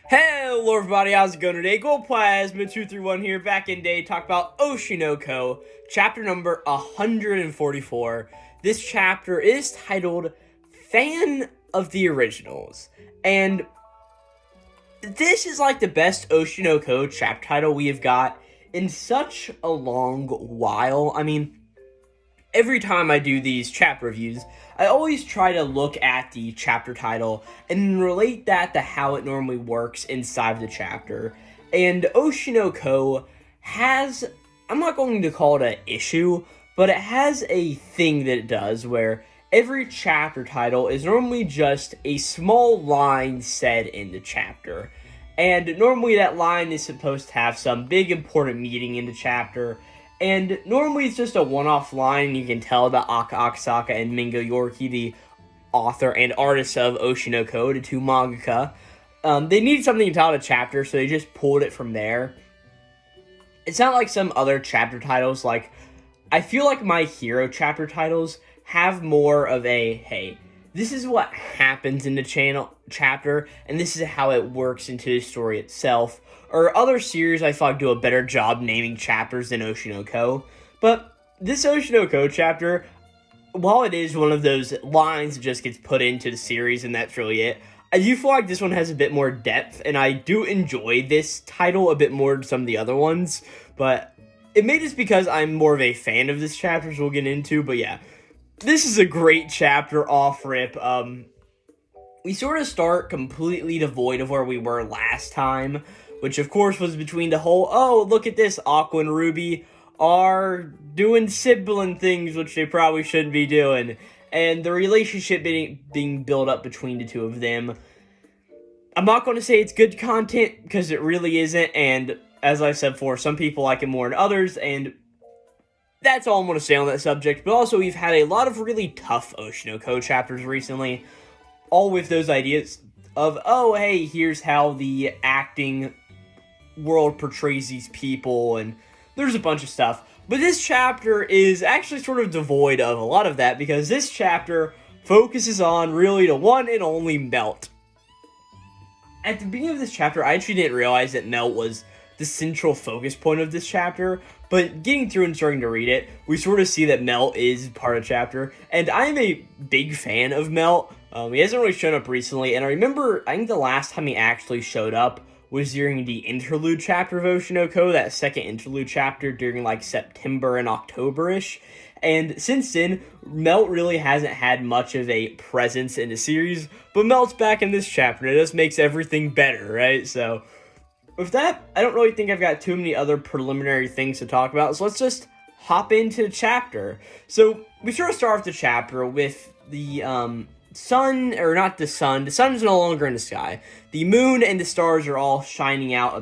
Hello everybody, how's it going today? Glowplasma231 here, back in day, talk about Oshi no Ko, chapter number 144. This chapter is titled Fan of the Originals, and this is like the best Oshi no Ko chapter title we have got in such a long while. I mean, every time I do these chapter reviews, I always try to look at the chapter title and relate that to how it normally works inside the chapter. And Oshi no Ko has, I'm not going to call it an issue, but it has a thing that it does where every chapter title is normally just a small line said in the chapter. And normally that line is supposed to have some big important meaning in the chapter. And normally it's just a one-off line, and you can tell that Aka Akasaka and Mingo Yorki, the author and artist of Oshi no Ko, the two mangaka, they needed something to title the chapter, so they just pulled it from there. It's not like some other chapter titles, like, I feel like My Hero chapter titles have more of a, hey, this is what happens in the chapter, and this is how it works into the story itself. Or other series I thought do a better job naming chapters than Oshi no Ko. But this Oshi no Ko chapter, while it is one of those lines that just gets put into the series and that's really it, I do feel like this one has a bit more depth, and I do enjoy this title a bit more than some of the other ones. But it may just because I'm more of a fan of this chapter, as we'll get into. But yeah, this is a great chapter off rip. We sort of start completely devoid of where we were last time, which of course was between the whole, oh, look at this, Aqua and Ruby are doing sibling things, which they probably shouldn't be doing, and the relationship being built up between the two of them. I'm not going to say it's good content, because it really isn't, and as I said before, some people like it more than others, and that's all I'm going to say on that subject. But also, we've had a lot of really tough Oshi no Ko chapters recently, all with those ideas of, oh, hey, here's how the acting world portrays these people, and there's a bunch of stuff. But this chapter is actually sort of devoid of a lot of that, because this chapter focuses on really the one and only Melt. At the beginning of this chapter, I actually didn't realize that Melt was the central focus point of this chapter, but getting through and starting to read it, we sort of see that Melt is part of the chapter, and I am a big fan of Melt. He hasn't really shown up recently, and I remember, I think the last time he actually showed up was during the interlude chapter of Oshi no Ko, that second interlude chapter during like September and October-ish. And since then, Melt really hasn't had much of a presence in the series, but Melt's back in this chapter, and it just makes everything better, right? So, with that, I don't really think I've got too many other preliminary things to talk about, so let's just hop into the chapter. So, we sort of start off the chapter with the, sun, or not the sun is no longer in the sky. The moon and the stars are all shining out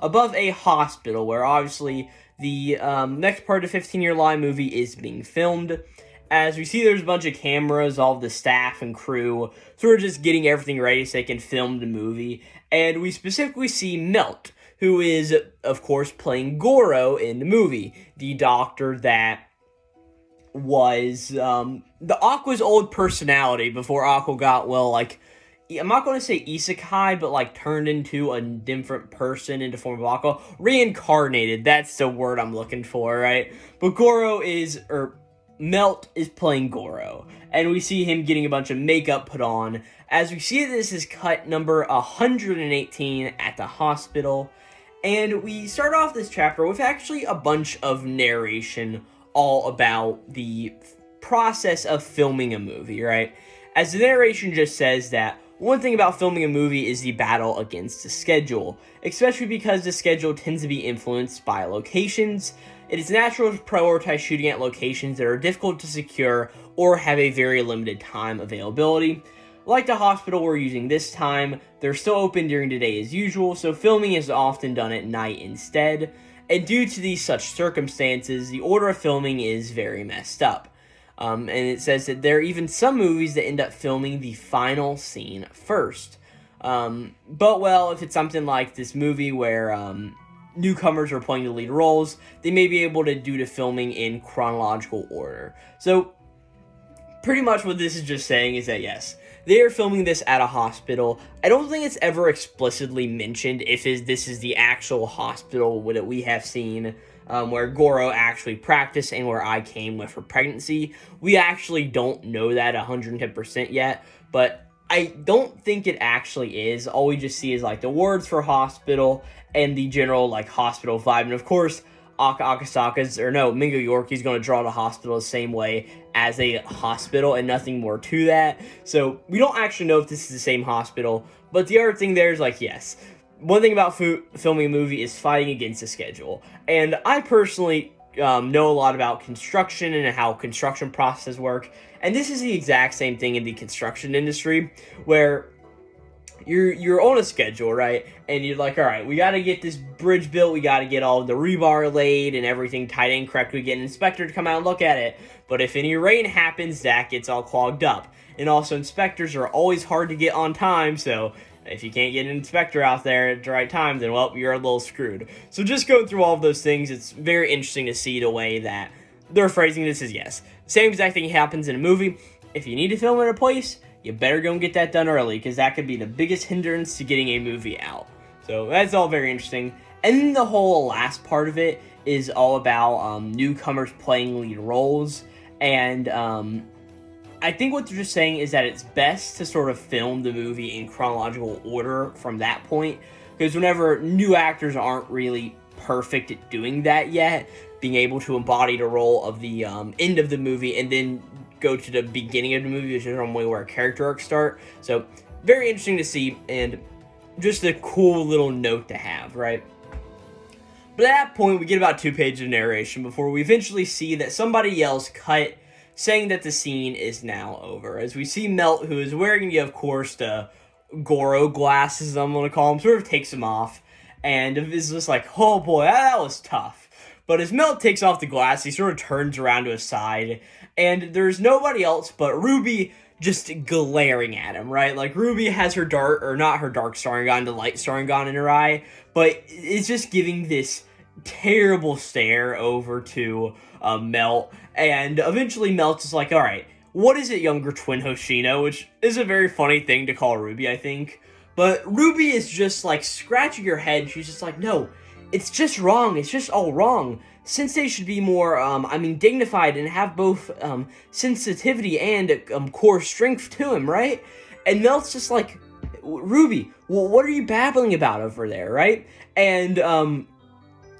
above a hospital, where obviously the next part of the 15-year line movie is being filmed. As we see, there's a bunch of cameras, all of the staff and crew, sort of just getting everything ready so they can film the movie. And we specifically see Melt, who is, of course, playing Goro in the movie, the doctor that was the Aqua's old personality before Aqua got, well, like, I'm not going to say isekai, but like turned into a different person into form of Aqua. Reincarnated, that's the word I'm looking for, right? But Melt is playing Goro, and we see him getting a bunch of makeup put on. As we see, this is cut number 118 at the hospital, and we start off this chapter with actually a bunch of narration all about the process of filming a movie, right? As the narration just says that one thing about filming a movie is the battle against the schedule, especially because the schedule tends to be influenced by locations. It is natural to prioritize shooting at locations that are difficult to secure or have a very limited time availability. Like the hospital we're using this time, they're still open during the day as usual, so filming is often done at night instead. And due to these such circumstances, the order of filming is very messed up. And it says that there are even some movies that end up filming the final scene first. But, well, if it's something like this movie where newcomers are playing the lead roles, they may be able to do the filming in chronological order. So, pretty much what this is just saying is that, yes, They are filming this at a hospital. I don't think it's ever explicitly mentioned if this is the actual hospital that we have seen where Goro actually practiced and where I came with her pregnancy. We actually don't know that 110% yet, but I don't think it actually is. All we just see is like the words for hospital and the general like hospital vibe. And of course, Mingo Yorkie's going to draw the hospital the same way as a hospital and nothing more to that. So we don't actually know if this is the same hospital. But the other thing there is like, yes, one thing about filming a movie is fighting against the schedule. And I personally know a lot about construction and how construction processes work. And this is the exact same thing in the construction industry where you're on a schedule, right? And you're like, all right, we got to get this bridge built. We got to get all the rebar laid and everything tied in correctly. We get an inspector to come out and look at it. But if any rain happens, that gets all clogged up. And also, inspectors are always hard to get on time. So if you can't get an inspector out there at the right time, then, well, you're a little screwed. So just going through all of those things, it's very interesting to see the way that they're phrasing this as yes. Same exact thing happens in a movie. If you need to film in a place, you better go and get that done early, because that could be the biggest hindrance to getting a movie out. So that's all very interesting. And then the whole last part of it is all about newcomers playing lead roles. And I think what they're just saying is that it's best to sort of film the movie in chronological order from that point. Because whenever new actors aren't really perfect at doing that yet, being able to embody the role of the end of the movie and then go to the beginning of the movie, which is normally where character arcs start. So very interesting to see, and just a cool little note to have, right? But at that point, we get about 2 pages of narration before we eventually see that somebody yells cut, saying that the scene is now over. As we see Melt, who is wearing, of course, the Goro glasses, I'm going to call them, sort of takes them off, and is just like, oh boy, that was tough. But as Melt takes off the glass, he sort of turns around to his side, and there's nobody else but Ruby just glaring at him, right? Like, Ruby has her not her dark Sharingan, the light Sharingan in her eye, but it's just giving this terrible stare over to Melt, and eventually Melt's just like, alright, what is it, younger twin Hoshino? Which is a very funny thing to call Ruby, I think. But Ruby is just, like, scratching her head. She's just like, no, it's just wrong. It's just all wrong. Sensei should be more, dignified and have both, sensitivity and, core strength to him, right? And Melt's just like, Ruby, well, what are you babbling about over there, right? And,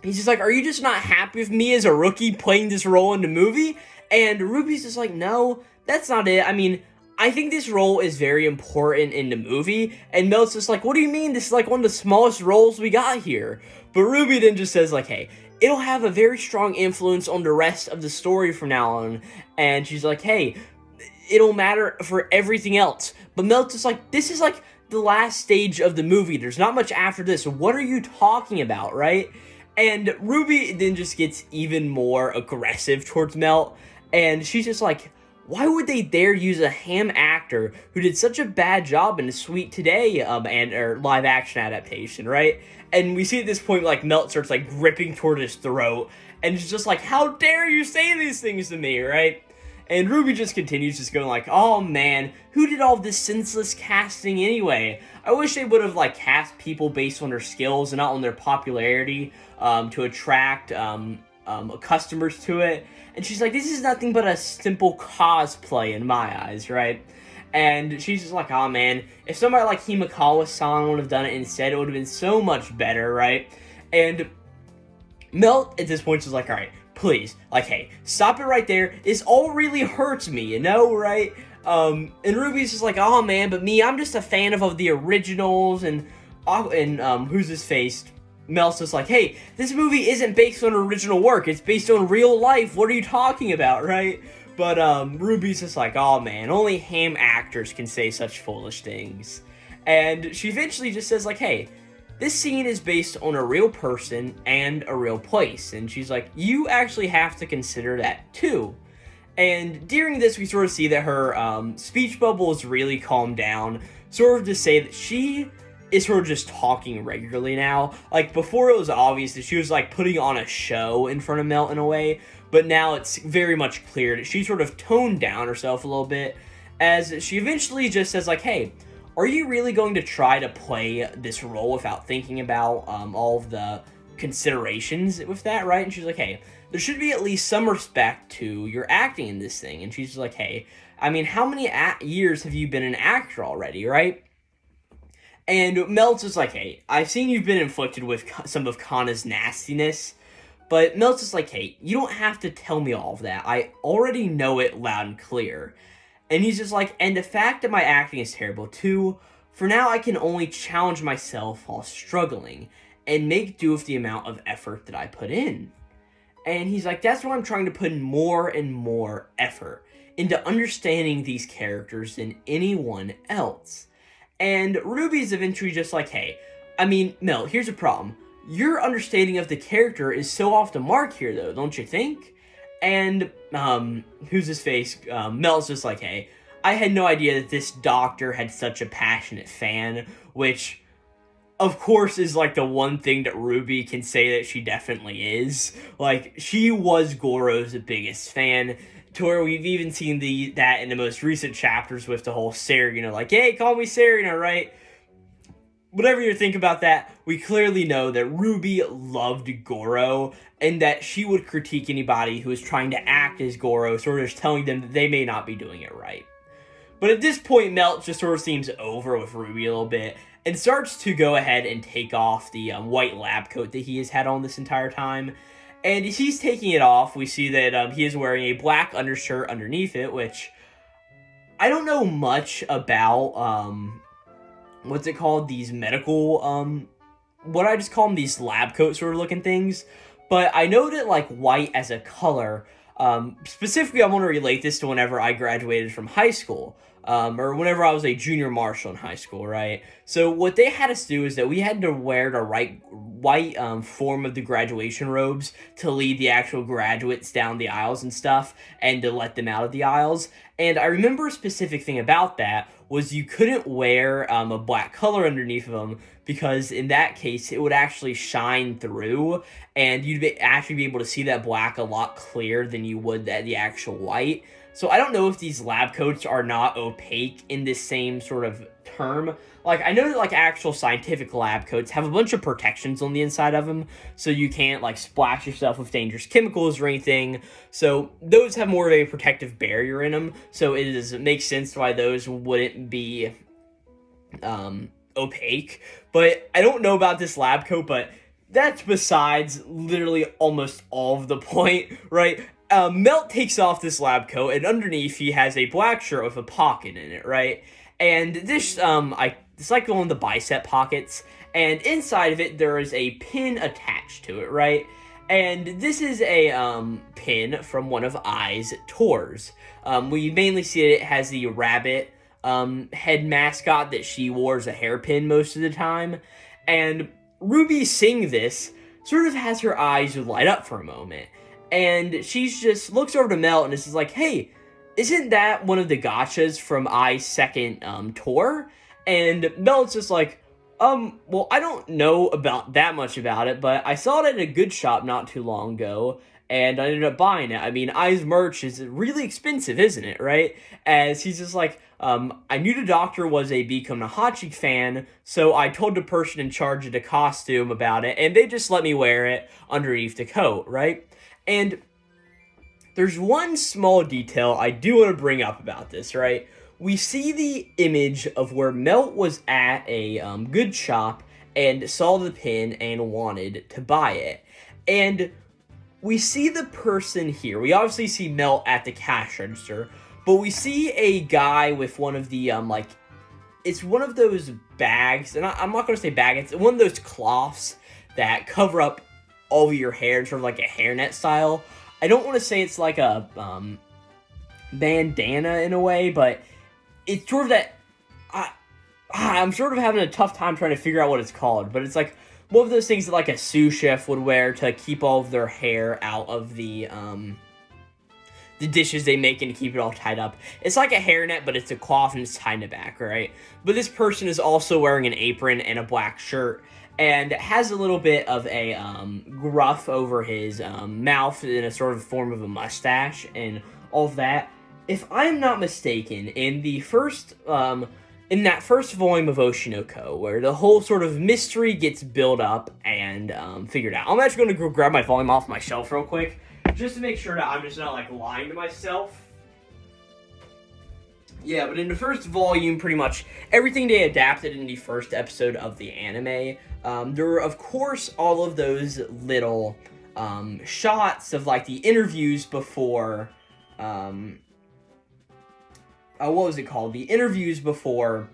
he's just like, are you just not happy with me as a rookie playing this role in the movie? And Ruby's just like, no, that's not it. I mean, I think this role is very important in the movie. And Melt's just like, what do you mean? This is like one of the smallest roles we got here. But Ruby then just says like, hey, it'll have a very strong influence on the rest of the story from now on. And she's like, hey, it'll matter for everything else. But Melt's just like, this is like the last stage of the movie. There's not much after this. What are you talking about, right? And Ruby then just gets even more aggressive towards Melt. And she's just like, why would they dare use a ham actor who did such a bad job in Sweet Today or live action adaptation, right? And we see at this point, like, Melt starts, like, gripping toward his throat. And it's just like, how dare you say these things to me, right? And Ruby just continues just going like, oh man, who did all this senseless casting anyway? I wish they would have, like, cast people based on their skills and not on their popularity to attract customers to it. And she's like, this is nothing but a simple cosplay in my eyes, right? And she's just like, oh man, if somebody like Himakawa-san would have done it instead, it would have been so much better, right? And Melt at this point is like, all right, please, like, hey, stop it right there. This all really hurts me, you know, right? And Ruby's just like, oh man, but me, I'm just a fan of the originals, and who's his face? Mel's just like, hey, this movie isn't based on original work, it's based on real life, what are you talking about, right? But Ruby's just like, oh man, only ham actors can say such foolish things. And she eventually just says like, hey, this scene is based on a real person and a real place. And she's like, you actually have to consider that too. And during this, we sort of see that her speech bubble is really calmed down, sort of to say that she is sort of just talking regularly now. Like, before it was obvious that she was, like, putting on a show in front of Melt in a way, but now it's very much clear that she sort of toned down herself a little bit, as she eventually just says, like, hey, are you really going to try to play this role without thinking about all of the considerations with that, right? And she's like, hey, there should be at least some respect to your acting in this thing. And she's like, hey, I mean, how many years have you been an actor already, right? And Mel's just like, hey, I've seen you've been inflicted with some of Kana's nastiness, but Mel's just like, hey, you don't have to tell me all of that. I already know it loud and clear. And he's just like, and the fact that my acting is terrible too, for now I can only challenge myself while struggling and make do with the amount of effort that I put in. And he's like, that's why I'm trying to put in more and more effort into understanding these characters than anyone else. And Ruby's eventually just like, hey, I mean, Mel, here's a problem. Your understanding of the character is so off the mark here, though, don't you think? And, who's his face? Mel's just like, hey, I had no idea that this doctor had such a passionate fan, which, of course, is, like, the one thing that Ruby can say that she definitely is. Like, she was Goro's biggest fan, to where we've even seen that in the most recent chapters with the whole Serena, like, hey, call me Serena, right? Whatever you think about that, we clearly know that Ruby loved Goro, and that she would critique anybody who is trying to act as Goro, sort of telling them that they may not be doing it right. But at this point, Melt just sort of seems over with Ruby a little bit, and starts to go ahead and take off the white lab coat that he has had on this entire time. And as he's taking it off, we see that he is wearing a black undershirt underneath it, which I don't know much about, what's it called, these medical, what I just call them, these lab coat sort of looking things. But I know that, like, white as a color, specifically I want to relate this to whenever I graduated from high school, or whenever I was a junior marshal in high school, right? So what they had us do is that we had to wear the white form of the graduation robes to lead the actual graduates down the aisles and stuff, and to let them out of the aisles. And I remember a specific thing about that was you couldn't wear a black color underneath of them, because in that case it would actually shine through, and you'd actually be able to see that black a lot clearer than you would the actual white. So I don't know if these lab coats are not opaque in this same sort of term. Like, I know that, like, actual scientific lab coats have a bunch of protections on the inside of them, so you can't, like, splash yourself with dangerous chemicals or anything. So those have more of a protective barrier in them, so it makes sense why those wouldn't be opaque. But I don't know about this lab coat, but that's besides literally almost all of the point, right? Melt takes off this lab coat, and underneath he has a black shirt with a pocket in it, right? And this, it's like one of the bicep pockets, and inside of it there is a pin attached to it, right? And this is a pin from one of Ai's tours. We mainly see it has the rabbit head mascot that she wore as a hairpin most of the time. And Ruby seeing this sort of has her eyes light up for a moment. And she's just looks over to Melt and is like, hey, isn't that one of the gachas from Ai's second tour? And Melt's just like, well, I don't know about that much about it, but I saw it at a good shop not too long ago, and I ended up buying it. I mean, Ai's merch is really expensive, isn't it, right? As he's just like, I knew the doctor was a Biko Nahachi fan, so I told the person in charge of the costume about it, and they just let me wear it underneath the coat, right? And there's one small detail I do want to bring up about this, right? We see the image of where Melt was at a good shop and saw the pin and wanted to buy it. And we see the person here. We obviously see Melt at the cash register, but we see a guy with one of the, it's one of those bags, and I'm not going to say bag, it's one of those cloths that cover up all of your hair, sort of like a hairnet style. I don't want to say it's like a bandana in a way, but it's sort of that, I'm sort of having a tough time trying to figure out what it's called, but it's like one of those things that like a sous chef would wear to keep all of their hair out of the dishes they make and to keep it all tied up. It's like a hairnet, but it's a cloth and it's tied in the back, right? But this person is also wearing an apron and a black shirt, and has a little bit of a gruff over his mouth in a sort of form of a mustache and all of that. if I'm not mistaken, in the first, in that first volume of Oshi no Ko, where the whole sort of mystery gets built up and figured out. I'm actually going to go grab my volume off my shelf real quick, just to make sure that I'm just not, like, lying to myself. Yeah, but in the first volume, pretty much everything they adapted in the first episode of the anime, there were, of course, all of those little shots of, like, the interviews before, what was it called? The interviews before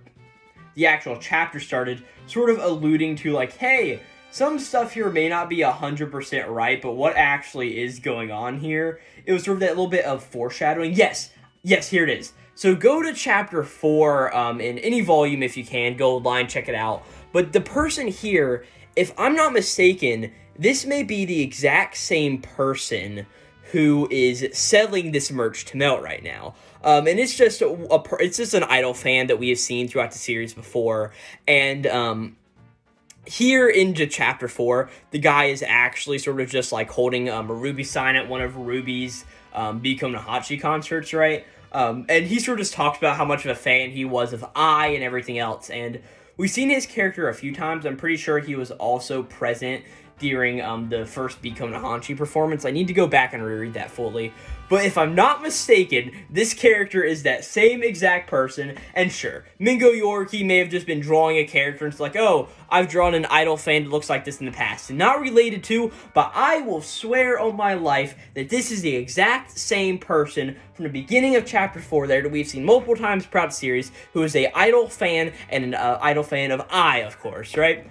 the actual chapter started, sort of alluding to, like, hey, some stuff here may not be 100% right, but what actually is going on here? It was sort of that little bit of foreshadowing. Yes, here it is. So go to chapter 4 in any volume if you can. Go online, check it out. But the person here, if I'm not mistaken, this may be the exact same person who is selling this merch to Melt right now. And it's just it's just an idol fan that we have seen throughout the series before. And here into chapter 4, the guy is actually sort of just like holding a Ruby sign at one of Ruby's Become Nahachi concerts, right? And he sort of just talked about how much of a fan he was of I and everything else. And we've seen his character a few times. I'm pretty sure he was also present during the first Become Nahachi performance. I need to go back and reread that fully. But if I'm not mistaken, this character is that same exact person. And sure, Mingo Yorkie may have just been drawing a character and it's like, oh, I've drawn an idol fan that looks like this in the past. And not related to, but I will swear on my life that this is the exact same person from the beginning of chapter 4 there that we've seen multiple times throughout the series, who is a idol fan and an idol fan of I, of course, right?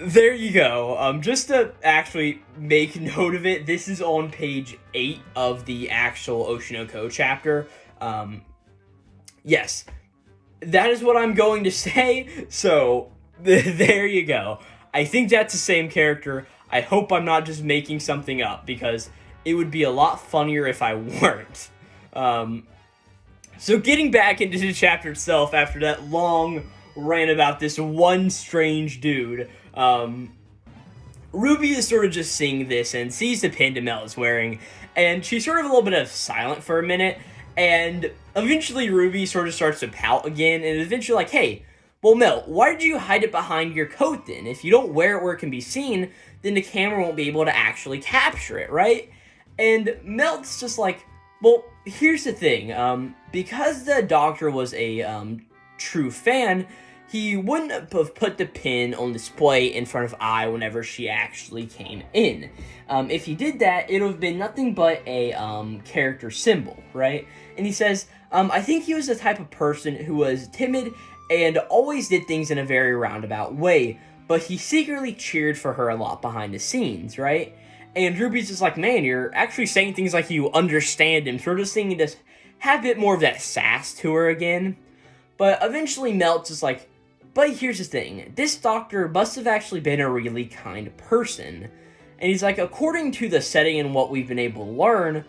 There you go. Just to actually make note of it, this is on page 8 of the actual Oshi no Ko chapter. Yes, that is what I'm going to say, so there you go. I think that's the same character. I hope I'm not just making something up, because it would be a lot funnier if I weren't. So getting back into the chapter itself after that long rant about this one strange dude, Ruby is sort of just seeing this and sees the pin Mel is wearing, and she's sort of a little bit of silent for a minute, and eventually Ruby sort of starts to pout again, and eventually like, hey, well, Mel, why did you hide it behind your coat then? If you don't wear it where it can be seen, then the camera won't be able to actually capture it, right? And Mel's just like, well, here's the thing, because the doctor was a, true fan, he wouldn't have put the pin on display in front of I whenever she actually came in. If he did that, it would have been nothing but a character symbol, right? And he says, I think he was the type of person who was timid and always did things in a very roundabout way, but he secretly cheered for her a lot behind the scenes, right? And Ruby's just like, man, you're actually saying things like you understand him, sort of singing to have a bit more of that sass to her again. But eventually Melt's just like, but here's the thing, this doctor must have actually been a really kind person. And he's like, according to the setting and what we've been able to learn,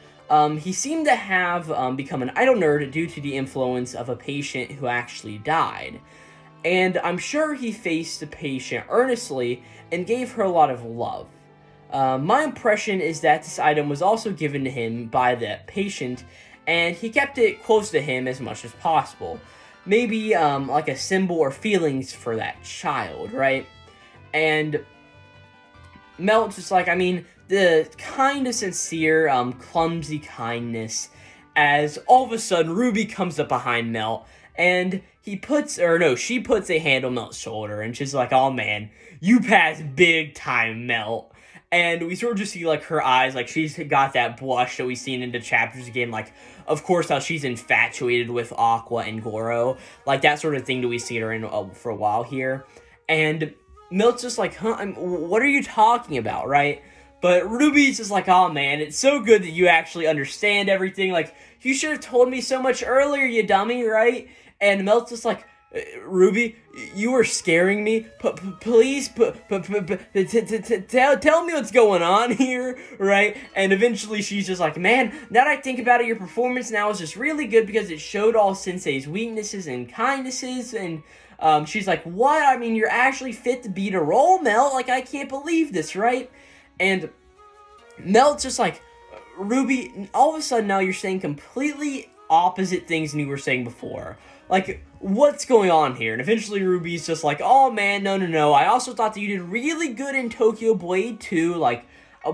he seemed to have become an idol nerd due to the influence of a patient who actually died. And I'm sure he faced the patient earnestly and gave her a lot of love. My impression is that this item was also given to him by the patient, and he kept it close to him as much as possible. Maybe, like a symbol or feelings for that child, right? And Melt's just like, I mean, the kind of sincere, clumsy kindness, as all of a sudden Ruby comes up behind Melt, and she puts a hand on Melt's shoulder, and she's like, oh man, you passed big time, Melt. And we sort of just see, like, her eyes, like, she's got that blush that we've seen in the chapters again, like, of course, how she's infatuated with Aqua and Goro, like, that sort of thing that we see her in for a while here. And Milt's just like, what are you talking about, right? But Ruby's just like, oh man, it's so good that you actually understand everything, like, you should have told me so much earlier, you dummy, right? And Milt's just like, Ruby, you were scaring me. Please, tell me what's going on here, right? And eventually she's just like, man, now that I think about it, your performance now is just really good because it showed all Sensei's weaknesses and kindnesses. And she's like, what? I mean, you're actually fit to be the role, Mel. Like, I can't believe this, right? And Mel's just like, Ruby, all of a sudden now you're saying completely opposite things than you were saying before. Like, what's going on here? And eventually Ruby's just like, oh man, no. I also thought that you did really good in Tokyo Blade 2. Like,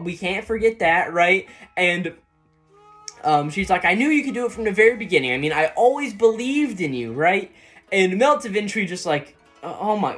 we can't forget that, right? And she's like, I knew you could do it from the very beginning. I mean, I always believed in you, right? And Melt's eventually just like, oh my,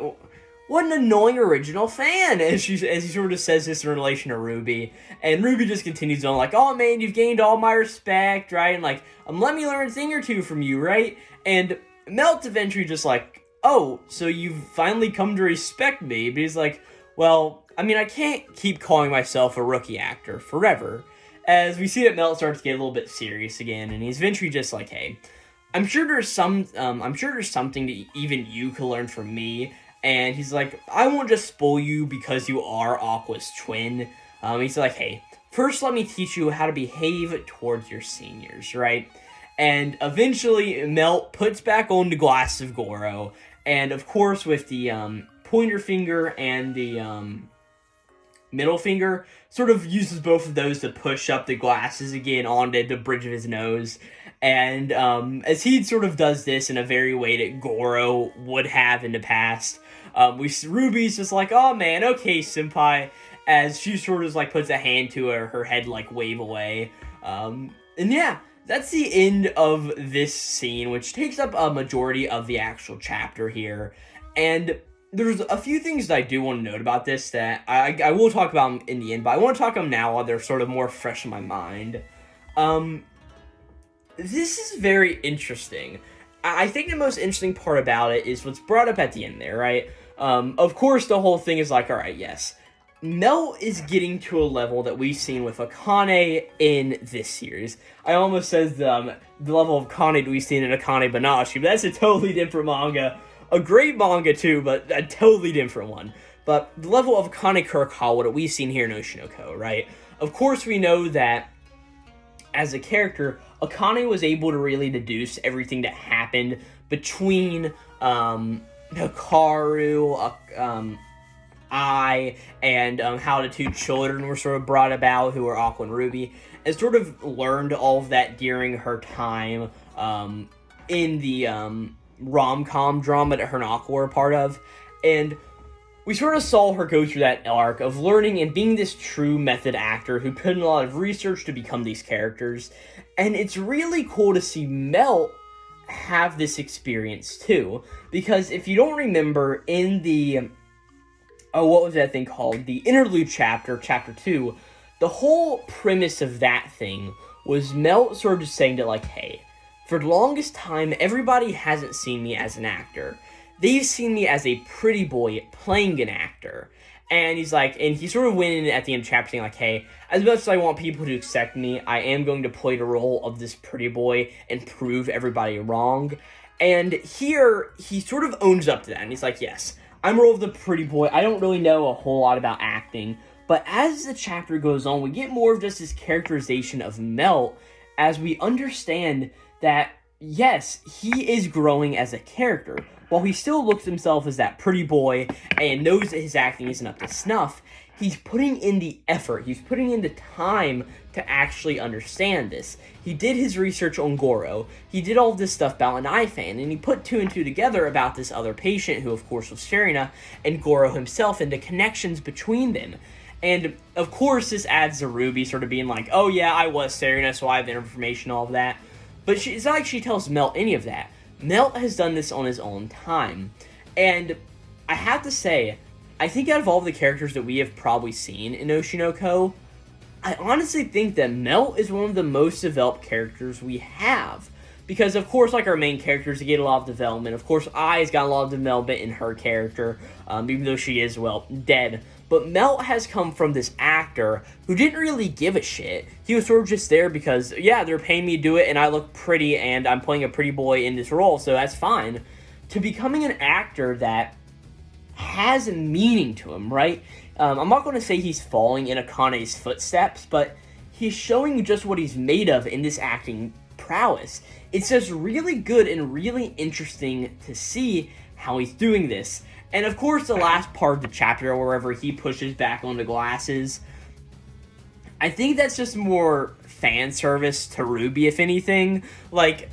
what an annoying original fan, as he sort of says this in relation to Ruby. And Ruby just continues on like, oh man, you've gained all my respect, right? And like, let me learn a thing or two from you, right? And Melt's eventually just like, oh, so you've finally come to respect me. But he's like, well, I mean, I can't keep calling myself a rookie actor forever. As we see that Melt starts to get a little bit serious again, and he's eventually just like, hey, I'm sure there's something that even you could learn from me. And he's like, I won't just spoil you because you are Aqua's twin. He's like, hey, first let me teach you how to behave towards your seniors, right? And eventually, Melt puts back on the glass of Goro, and of course, with the pointer finger and the middle finger, sort of uses both of those to push up the glasses again onto the bridge of his nose. And as he sort of does this in a very way that Goro would have in the past, Ruby's just like, oh man, okay, senpai, as she sort of like puts a hand to her head like wave away. And yeah, that's the end of this scene, which takes up a majority of the actual chapter here. And there's a few things that I do want to note about this that I will talk about in the end, but I want to talk about them now while they're sort of more fresh in my mind. This is very interesting. I think the most interesting part about it is what's brought up at the end there, right? Of course, the whole thing is like, alright, yes, Melt is getting to a level that we've seen with Akane in this series. I almost said the level of Akane that we've seen in Akane Banashi, but that's a totally different manga. A great manga too, but a totally different one. But the level of Akane Kurokawa that we've seen here in Oshi no Ko, right? Of course we know that as a character, Akane was able to really deduce everything that happened between Hikaru, and how the two children were sort of brought about, who were Aqua and Ruby, and sort of learned all of that during her time in the rom-com drama that her and Aqua were a part of. And we sort of saw her go through that arc of learning and being this true method actor who put in a lot of research to become these characters. And it's really cool to see Melt have this experience too. Because if you don't remember, in the what was that thing called? The interlude chapter, chapter 2, the whole premise of that thing was Melt sort of just saying that, like, hey, for the longest time, everybody hasn't seen me as an actor. They've seen me as a pretty boy playing an actor. And he's like, and he sort of went in at the end of the chapter saying, like, hey, as much as I want people to accept me, I am going to play the role of this pretty boy and prove everybody wrong. And here, he sort of owns up to that. And he's like, yes, I'm the role of the pretty boy. I don't really know a whole lot about acting. But as the chapter goes on, we get more of just this characterization of Melt as we understand that, yes, he is growing as a character. While he still looks at himself as that pretty boy and knows that his acting isn't up to snuff, he's putting in the effort, he's putting in the time to actually understand this. He did his research on Goro, he did all this stuff about an iFan, and he put two and two together about this other patient, who of course was Sharina, and Goro himself, and the connections between them. And of course this adds to Ruby sort of being like, oh yeah, I was Sharina, so I have the information, all of that. But it's not like she tells Melt any of that. Melt has done this on his own time. And I have to say, I think out of all the characters that we have probably seen in Oshi no Ko, I honestly think that Melt is one of the most developed characters we have. Because, of course, like our main characters, they get a lot of development. Of course, Ai's got a lot of development in her character, even though she is, well, dead. But Melt has come from this actor who didn't really give a shit. He was sort of just there because, yeah, they're paying me to do it, and I look pretty, and I'm playing a pretty boy in this role, so that's fine. To becoming an actor that has meaning to him, right? I'm not going to say he's following in Akane's footsteps, but he's showing just what he's made of in this acting prowess. It's just really good and really interesting to see how he's doing this. And of course, the last part of the chapter, wherever he pushes back on the glasses, I think that's just more fan service to Ruby, if anything. Like,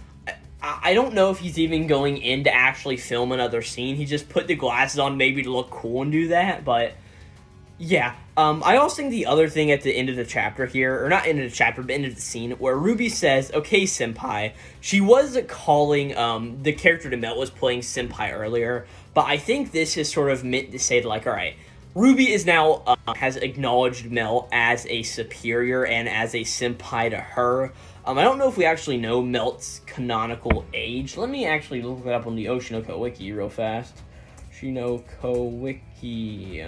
I don't know if he's even going in to actually film another scene. He just put the glasses on maybe to look cool and do that, but yeah. I also think the other thing at the end of the chapter here, or not end of the chapter, but end of the scene, where Ruby says, okay, Senpai. She was calling, the character that Melt was playing Senpai earlier, but I think this is sort of meant to say, like, alright, Ruby is now, has acknowledged Melt as a superior and as a senpai to her. I don't know if we actually know Melt's canonical age. Let me actually look it up on the Oshinoko Wiki real fast. Oshinoko Wiki.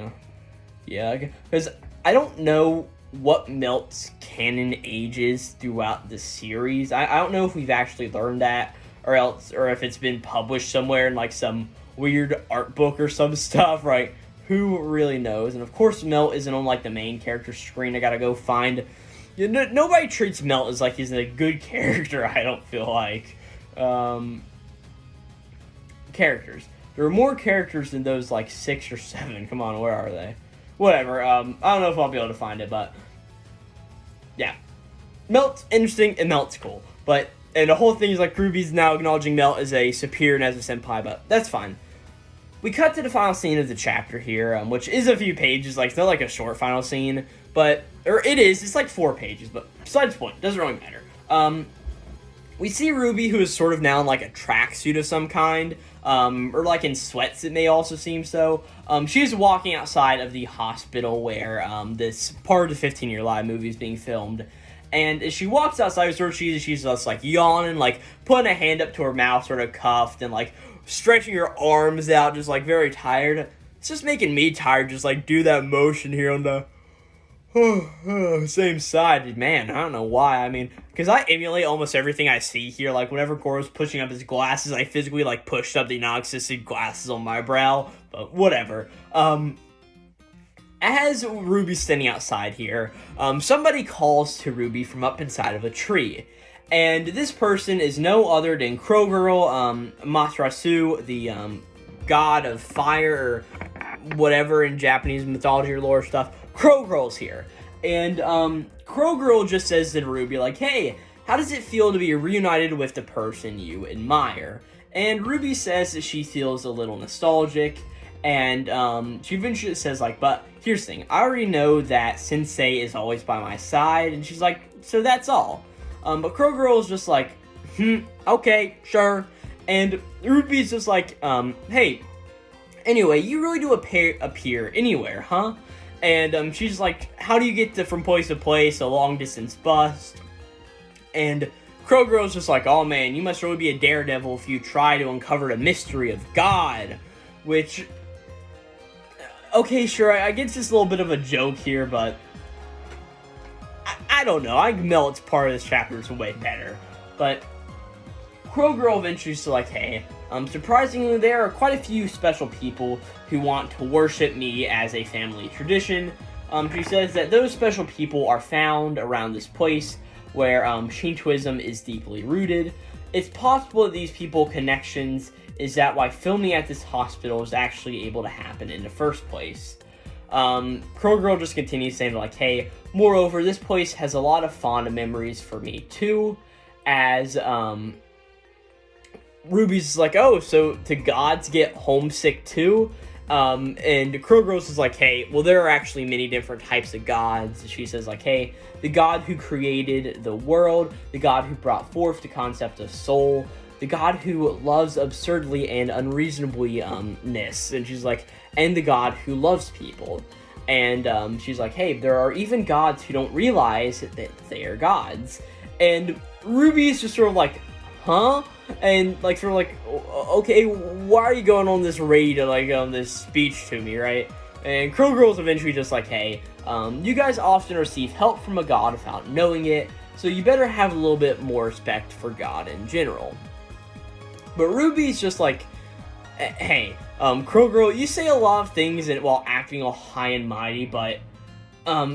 Yeah, because I don't know what Melt's canon age is throughout the series. I don't know if we've actually learned that, or if it's been published somewhere in, like, some weird art book or some stuff, right? Who really knows? And of course, Melt isn't on, like, the main character screen. I gotta go find... nobody treats Melt as, like, he's a good character, I don't feel like. Characters. There are more characters than those, like, 6 or 7. Come on, where are they? Whatever. I don't know if I'll be able to find it, but... yeah. Melt's interesting, and Melt's cool. But... and the whole thing is, like, Ruby's now acknowledging Melt as a superior and as a senpai, but that's fine. We cut to the final scene of the chapter here, which is a few pages. Like, it's not like a short final scene, but... or it is. It's like 4 pages, but besides the point. Doesn't really matter. We see Ruby, who is sort of now in, like, a tracksuit of some kind, or, like, in sweats, it may also seem so. She's walking outside of the hospital where, this part of the 15-Year Lie movie is being filmed. And as she walks outside, she's just, like, yawning, like, putting a hand up to her mouth, sort of cuffed, and, like, stretching her arms out, just, like, very tired. It's just making me tired, just, like, do that motion here on the... same side. Man, I don't know why. I mean, because I emulate almost everything I see here. Like, whenever Goro's pushing up his glasses, I physically, like, pushed up the non-existent glasses on my brow. But whatever. As Ruby's standing outside here, somebody calls to Ruby from up inside of a tree. And this person is no other than Crow Girl, Matarasu, the, god of fire, or whatever in Japanese mythology or lore stuff. Crow Girl's here. And, Crow Girl just says to Ruby, like, hey, how does it feel to be reunited with the person you admire? And Ruby says that she feels a little nostalgic, and, she eventually says, like, but here's the thing, I already know that Sensei is always by my side, and she's like, so that's all. But Crow Girl is just like, okay, sure. And Ruby's just like, hey, anyway, you really do appear anywhere, huh? And she's like, how do you get from place to place, a long-distance bus? And Crow Girl's just like, oh man, you must really be a daredevil if you try to uncover the mystery of God. Which, okay, sure, I guess it's a little bit of a joke here, but I don't know. I know it's part of this chapter is way better. But Crow Girl eventually is like, hey, surprisingly, there are quite a few special people who want to worship me as a family tradition. She says that those special people are found around this place where Shintoism is deeply rooted. It's possible that these people connections is that why filming at this hospital is actually able to happen in the first place. Crow Girl just continues saying, like, hey, moreover, this place has a lot of fond memories for me too, as Ruby's like, oh, so do gods get homesick too? And Crow Girl's is like, hey, well, there are actually many different types of gods. She says, like, hey, the god who created the world, the god who brought forth the concept of soul, the god who loves absurdly and unreasonably-ness. And she's like, and the god who loves people. And she's like, hey, there are even gods who don't realize that they are gods. And Ruby's just sort of like, huh? And, like, sort of like, okay, why are you going on this raid, like, this speech to me, right? And Crow Girl's eventually just like, hey, you guys often receive help from a god without knowing it, so you better have a little bit more respect for God in general. But Ruby's just like, hey, Crow Girl, you say a lot of things while acting all high and mighty, but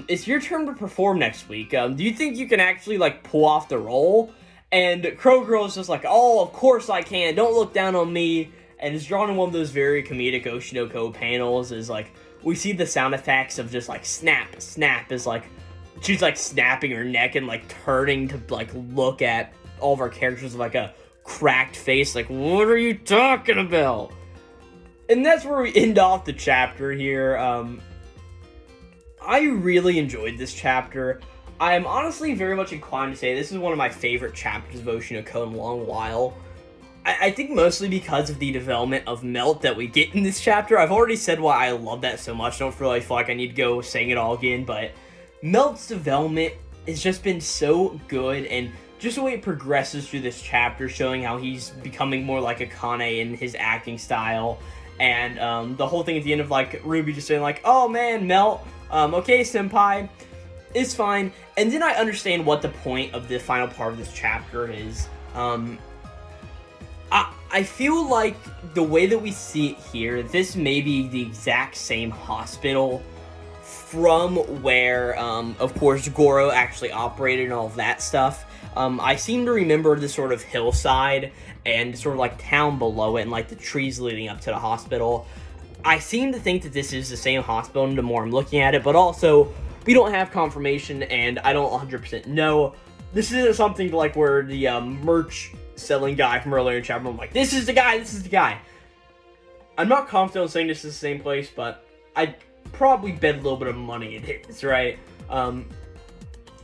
it's your turn to perform next week. Do you think you can actually, like, pull off the role? And Crow Girl's just like, oh, of course I can, don't look down on me. And it's drawn in one of those very comedic Oshinoko panels, is like, we see the sound effects of just like snap, snap, is like, she's like snapping her neck and like turning to like look at all of our characters with like a cracked face, like, what are you talking about? And that's where we end off the chapter here. I really enjoyed this chapter. I am honestly very much inclined to say this is one of my favorite chapters of Oshi no Ko in a long while. I think mostly because of the development of Melt that we get in this chapter. I've already said why I love that so much. I don't really feel like I need to go saying it all again, but Melt's development has just been so good, and just the way it progresses through this chapter, showing how he's becoming more like Akane in his acting style, and the whole thing at the end of like Ruby just saying like, oh man, Melt, okay senpai, it's fine. And then I understand what the point of the final part of this chapter is. I feel like the way that we see it here, this may be the exact same hospital from where, of course, Goro actually operated and all of that stuff. I seem to remember the sort of hillside and sort of like town below it and like the trees leading up to the hospital. I seem to think that this is the same hospital the more I'm looking at it, but also we don't have confirmation and I don't 100% know. This isn't something like where the merch selling guy from earlier in chapter, I'm like, this is the guy, this is the guy. I'm not confident in saying this is the same place, but I'd probably bet a little bit of money it is, right? And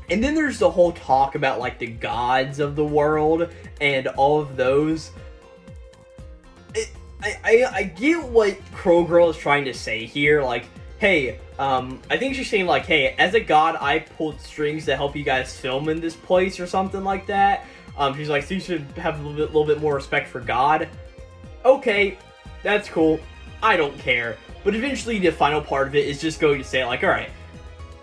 then there's the whole talk about, like, the gods of the world and all of those. I get what Crow Girl is trying to say here, like, hey, I think she's saying, like, hey, as a god, I pulled strings to help you guys film in this place or something like that. She's like, so you should have a little bit more respect for God. Okay, that's cool. I don't care. But eventually the final part of it is just going to say, like, alright,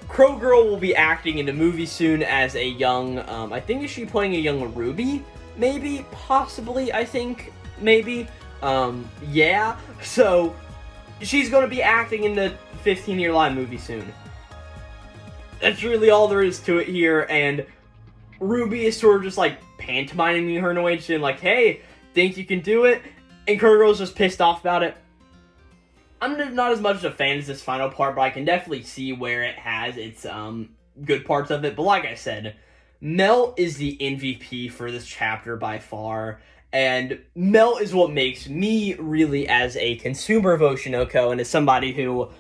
Crow Girl will be acting in the movie soon as a young, I think, is she playing a young Ruby? Maybe? Possibly, I think. Maybe. Yeah. So, she's going to be acting in the 15-Year Line movie soon. That's really all there is to it here, and Ruby is sort of just, like, pantomiming her in a way, saying, like, hey, think you can do it? And Crow Girl's just pissed off about it. I'm not as much a fan as this final part, but I can definitely see where it has its good parts of it. But like I said, Melt is the MVP for this chapter by far, and Melt is what makes me really, as a consumer of Oshi no Ko, and as somebody who,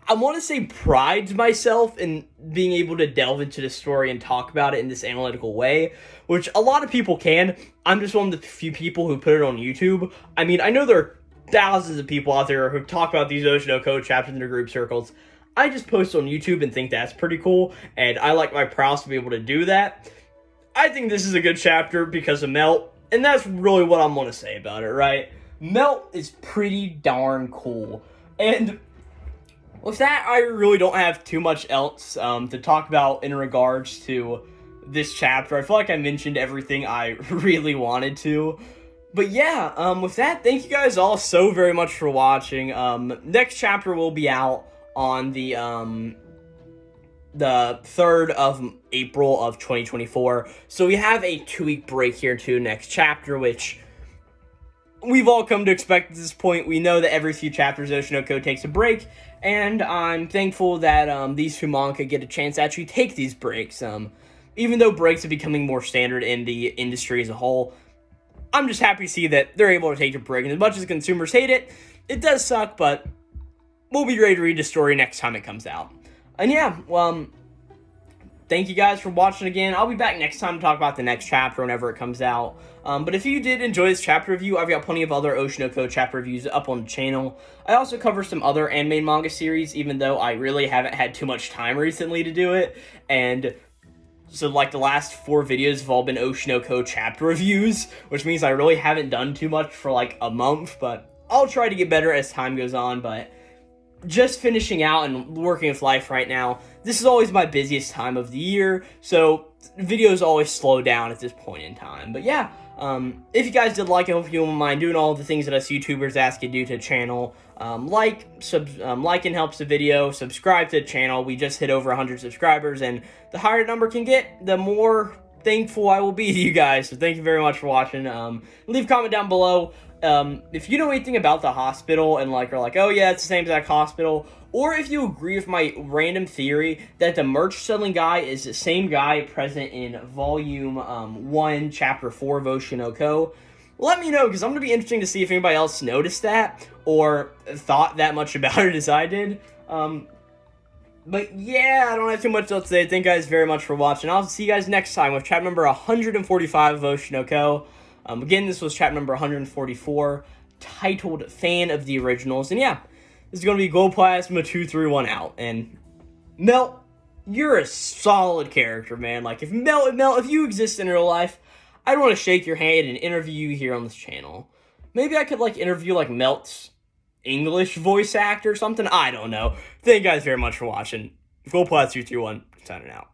I want to say, prides myself in being able to delve into the story and talk about it in this analytical way, which a lot of people can. I'm just one of the few people who put it on YouTube. I mean, I know there are thousands of people out there who talk about these Oshi no Ko chapters in their group circles. I just post on YouTube and think that's pretty cool, and I like my prowess to be able to do that. I think this is a good chapter because of Melt, and that's really what I'm going to say about it, right? Melt is pretty darn cool, and with that, I really don't have too much else to talk about in regards to this chapter. I feel like I mentioned everything I really wanted to. But yeah, with that, thank you guys all so very much for watching. Next chapter will be out on the 3rd of April of 2024. So we have a 2-week break here to next chapter, which we've all come to expect at this point. We know that every few chapters Oshi no Ko takes a break, and I'm thankful that these two manga get a chance to actually take these breaks. Even though breaks are becoming more standard in the industry as a whole, I'm just happy to see that they're able to take a break. And as much as the consumers hate it, it does suck, but we'll be ready to read the story next time it comes out. And yeah, well, thank you guys for watching again. I'll be back next time to talk about the next chapter whenever it comes out. But if you did enjoy this chapter review, I've got plenty of other Oshi no Ko chapter reviews up on the channel. I also cover some other anime and manga series, even though I really haven't had too much time recently to do it. And so, like, the last 4 videos have all been Oshi no Ko chapter reviews, which means I really haven't done too much for, like, a month, but I'll try to get better as time goes on. But just finishing out and working with life right now, this is always my busiest time of the year, so videos always slow down at this point in time. But yeah, if you guys did like it, I hope you won't mind doing all the things that us YouTubers ask you to do to the channel. Liking helps the video, subscribe to the channel. We just hit over 100 subscribers, and the higher the number can get, the more thankful I will be to you guys. So thank you very much for watching. Leave a comment down below. if you know anything about the hospital and like are like, oh yeah, it's the same exact hospital, or if you agree with my random theory that the merch selling guy is the same guy present in Volume 1, Chapter 4 of Oshi no Ko, let me know, because I'm going to be interesting to see if anybody else noticed that or thought that much about it as I did. But yeah, I don't have too much else to say. Thank you guys very much for watching. I'll see you guys next time with chapter number 145 of Oshi no Ko. Again, this was chapter number 144, titled Fan of the Originals. And yeah, this is going to be Glowplasma231 out. And Melt, you're a solid character, man. Like, if you exist in real life, I'd want to shake your hand and interview you here on this channel. Maybe I could, like, interview, like, Melt's English voice actor or something. I don't know. Thank you guys very much for watching. Glowplasma231 signing out.